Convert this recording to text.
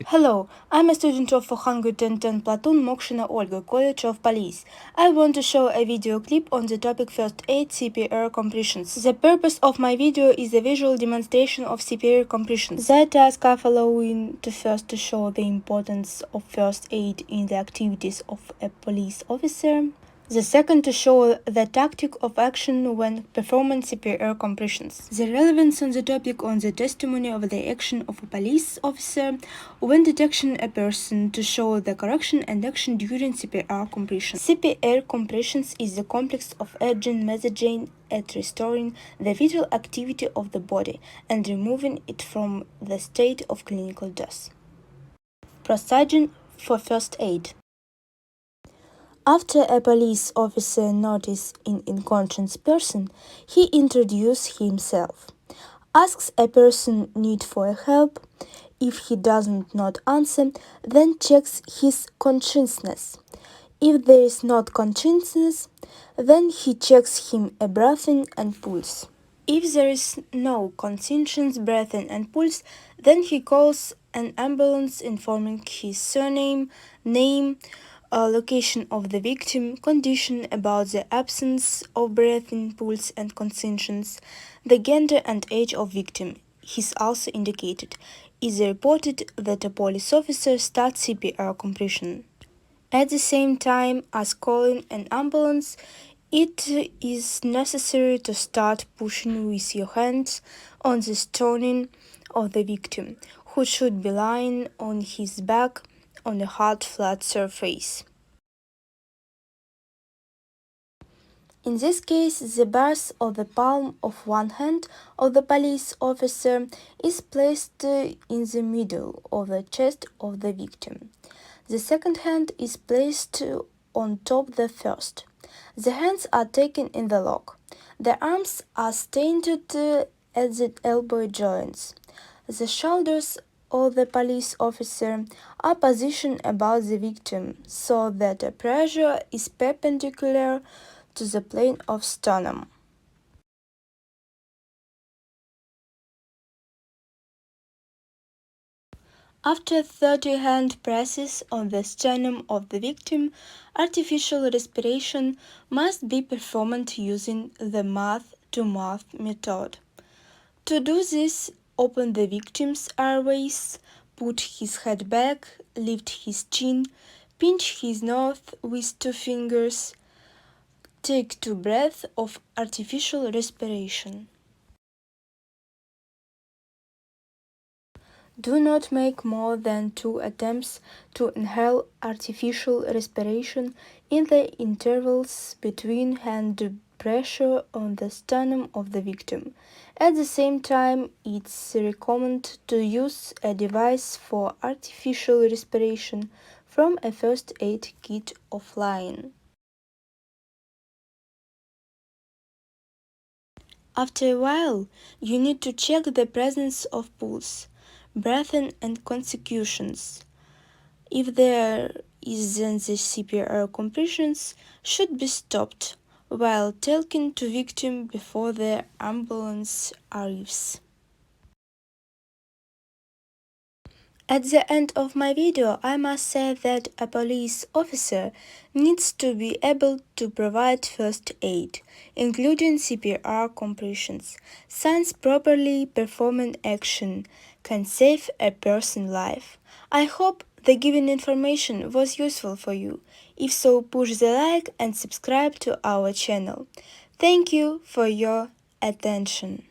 Hello, I'm a student of 410 Platoon Mokshina O, College of Police. I want to show a video clip on the topic First Aid CPR compressions. The purpose of my video is a visual demonstration of CPR compressions. The task are following to first to show the importance of first aid in the activities of a police officer. The second to show the tactic of action when performing CPR compressions. The relevance on the topic on the testimony of the action of a police officer when detecting a person to show the correction and action during CPR compression. CPR compressions is the complex of urgent messaging at restoring the vital activity of the body and removing it from the state of clinical death. Procedure for first aid. After a police officer notices an unconscious person, he introduces himself, asks a person need for help. If he does not answer, then checks his consciousness. If there is not consciousness, then he checks him a breathing and pulse. If there is no conscious breathing and pulse, then he calls an ambulance informing his surname, name, location of the victim, condition about the absence of breathing, pulse and conscience, the gender and age of victim is also indicated. It is reported that a police officer starts CPR compression. At the same time as calling an ambulance, it is necessary to start pushing with your hands on the stomach of the victim, who should be lying on his back on a hard flat surface. In this case, the birth of the palm of one hand of the police officer is placed in the middle of the chest of the victim. The second hand is placed on top of the first. The hands are taken in the lock. The arms are stained at the elbow joints. The shoulders of the police officer are positioned above the victim so that the pressure is perpendicular to the plane of sternum. After 30 hand presses on the sternum of the victim, artificial respiration must be performed using the mouth-to-mouth method. To do this, open the victim's airways, put his head back, lift his chin, pinch his nose with 2 fingers. Take 2 breaths of artificial respiration. Do not make more than 2 attempts to inhale artificial respiration in the intervals between hand pressure on the sternum of the victim. At the same time, it's recommended to use a device for artificial respiration from a first aid kit offline. After a while, you need to check the presence of pulse, breathing and consecutions. If there is, then the CPR compressions should be stopped while talking to victim before the ambulance arrives. At the end of my video, I must say that a police officer needs to be able to provide first aid, including CPR compressions, since properly performing action can save a person's life. I hope the given information was useful for you. If so, push the like and subscribe to our channel. Thank you for your attention.